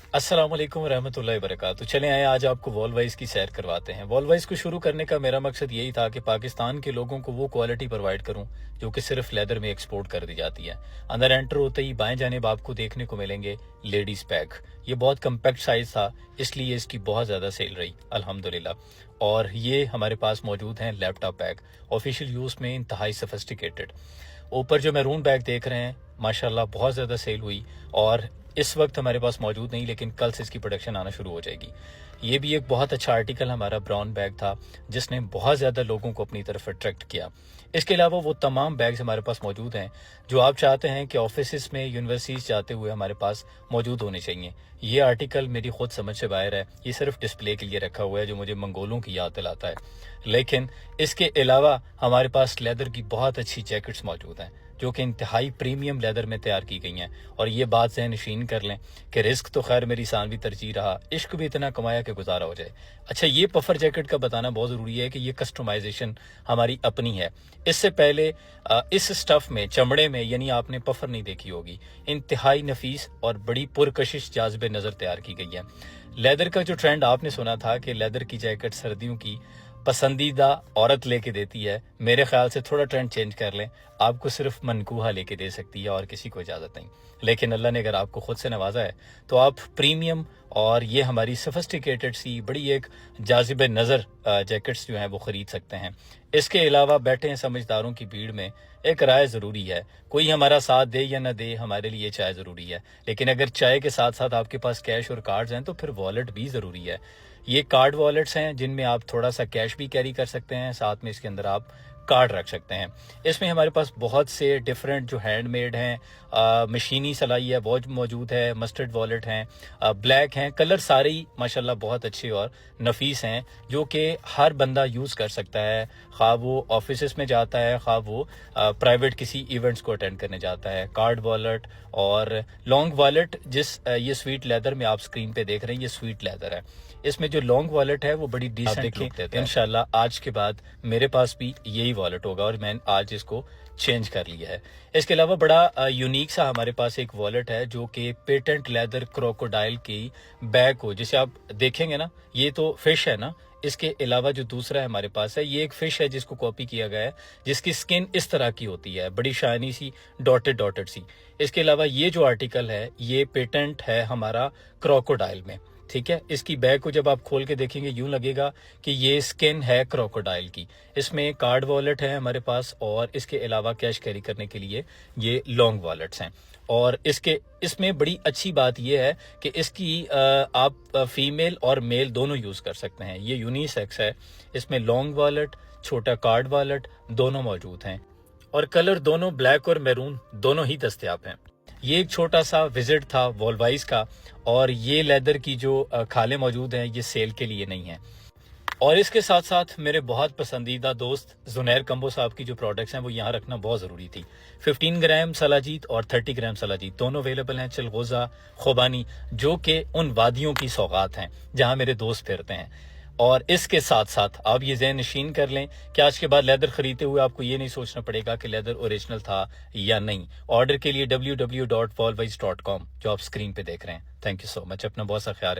अस्सलाम वालेकुम रहमतुल्लाहि वबरकातुहू। चलें आए आज आपको वॉलवाइज की सैर करवाते हैं। वॉलवाइज को शुरू करने का मेरा मकसद यही था कि पाकिस्तान के लोगों को वो क्वालिटी प्रोवाइड करूं जो कि सिर्फ लेदर में एक्सपोर्ट कर दी जाती है। अंदर एंटर होते ही बाएं जानिब आपको देखने को मिलेंगे लेडीज बैग। ये बहुत कम्पैक्ट साइज था, इसलिए इसकी बहुत ज़्यादा सेल रही अल्हम्दुलिल्लाह। और ये हमारे पास मौजूद हैं लैपटॉप बैग, ऑफिशियल यूज़ में इंतहाई सोफिस्टिकेटेड। ऊपर जो मैरून बैग देख रहे हैं माशाल्लाह बहुत ज़्यादा सेल हुई और इस वक्त हमारे पास मौजूद नहीं, लेकिन कल से इसकी प्रोडक्शन आना शुरू हो जाएगी। ये भी एक बहुत अच्छा आर्टिकल हमारा ब्राउन बैग था जिसने बहुत ज़्यादा लोगों को अपनी तरफ अट्रैक्ट किया। इसके अलावा वो तमाम बैग्स हमारे पास मौजूद हैं जो आप चाहते हैं कि ऑफिस में यूनिवर्सिटीज़ जाते हुए हमारे पास मौजूद होने चाहिए। ये आर्टिकल मेरी खुद समझ से बाहर है, ये सिर्फ डिस्प्ले के लिए रखा हुआ है जो मुझे मंगोलों की याद दिलाता है। लेकिन इसके अलावा हमारे पास लेदर की बहुत अच्छी जैकेट्स मौजूद हैं जो कि इंतहाई प्रीमियम लेदर में तैयार की गई हैं। और ये बात ज़हन नशीन कर लें कि रिस्क तो खैर मेरी सांवी तरजीह रहा, इश्क भी इतना कमाया कि गुजारा हो जाए। अच्छा, ये पफर जैकेट का बताना बहुत ज़रूरी है कि ये कस्टमाइजेशन हमारी अपनी है। इससे पहले इस स्टफ़ में, चमड़े में, यानी आपने पफर नहीं देखी होगी, इंतहाई नफीस और बड़ी पुरकशिश जाज़िब नज़र तैयार की गई है। लेदर का जो ट्रेंड आपने सुना था कि लेदर की जैकेट सर्दियों की पसंदीदा औरत लेके देती है, मेरे ख्याल से थोड़ा ट्रेंड चेंज कर लें। आपको सिर्फ मनकूहा लेके दे सकती है और किसी को इजाज़त नहीं। लेकिन अल्लाह ने अगर आपको खुद से नवाजा है तो आप प्रीमियम और ये हमारी सोफिस्टिकेटेड सी बड़ी एक जाज़िब नज़र जैकेट्स जो हैं वो ख़रीद सकते हैं। इसके अलावा बैठे हैं समझदारों की भीड़ में, एक राय ज़रूरी है। कोई हमारा साथ दे या ना दे, हमारे लिए चाय ज़रूरी है। लेकिन अगर चाय के साथ साथ आपके पास कैश और कार्ड्स हैं तो फिर वॉलेट भी ज़रूरी है। ये कार्ड वॉलेट्स हैं जिनमें आप थोड़ा सा कैश भी कैरी कर सकते हैं, साथ में इसके अंदर आप कार्ड रख सकते हैं। इसमें हमारे पास बहुत से डिफरेंट जो हैंडमेड हैं, मशीनी सलाई है वो मौजूद है, मस्टर्ड वॉलेट हैं, ब्लैक हैं, कलर सारे ही माशाल्लाह बहुत अच्छे और नफीस हैं जो कि हर बंदा यूज़ कर सकता है, खा वो ऑफिस में जाता है, खा वो प्राइवेट किसी इवेंट्स को अटेंड करने जाता है। कार्ड वॉलेट और लॉन्ग वॉलेट, ये स्वीट लेदर में आप स्क्रीन पे देख रहे हैं, ये स्वीट लेदर है। इसमें जो लॉन्ग वॉलेट है वो बड़ी डिसेंट लुक देता है। इंशाल्लाह आज के बाद मेरे पास भी यही वॉलेट होगा और मैंने आज इसको चेंज कर लिया है। इसके अलावा बड़ा यूनिक सा हमारे पास एक वॉलेट है जो कि पेटेंट लेदर क्रोकोडाइल की बैग को, जिसे आप देखेंगे ना, ये तो फिश है ना, इसके अलावा जो दूसरा है हमारे पास है, ये एक फिश है जिसको कॉपी किया गया है, जिसकी स्किन इस तरह की होती है, बड़ी शाइनी सी, डॉटेड सी। इसके अलावा ये जो आर्टिकल है ये पेटेंट है हमारा क्रोकोडाइल में, ठीक है। इसकी बैग को जब आप खोल के देखेंगे यूं लगेगा कि ये स्किन है क्रोकोडाइल की। इसमें कार्ड वॉलेट है हमारे पास और इसके अलावा कैश कैरी करने के लिए ये लॉन्ग वॉलेट्स हैं। और इसमें बड़ी अच्छी बात यह है कि इसकी आप फीमेल और मेल दोनों यूज़ कर सकते हैं। ये यूनिसेक्स है। इसमें लॉन्ग वॉलेट, छोटा कार्ड वॉलेट दोनों मौजूद हैं और कलर दोनों ब्लैक और मैरून दोनों ही दस्तयाब हैं। ये एक छोटा सा विजिट था वॉलवाइज का और ये लेदर की जो खाले मौजूद हैं ये सेल के लिए नहीं है। और इसके साथ साथ मेरे बहुत पसंदीदा दोस्त जुनैर कंबो साहब की जो प्रोडक्ट्स हैं वो यहाँ रखना बहुत ज़रूरी थी। 15 ग्राम सलाजीत और 30 ग्राम सलाजीत दोनों अवेलेबल हैं चिलगोज़ा, खोबानी, जो कि उन वादियों की सौगात हैं जहाँ मेरे दोस्त फिरते हैं। और इसके साथ साथ आप ये ज़हन नशीन कर लें कि आज के बाद लेदर खरीदते हुए आपको ये नहीं सोचना पड़ेगा कि लेदर ओरिजिनल था या नहीं। ऑर्डर के लिए www.wallwise.com जो आप स्क्रीन पे देख रहे हैं। Thank you so much. अपना बहुत सा ख्याल रखें।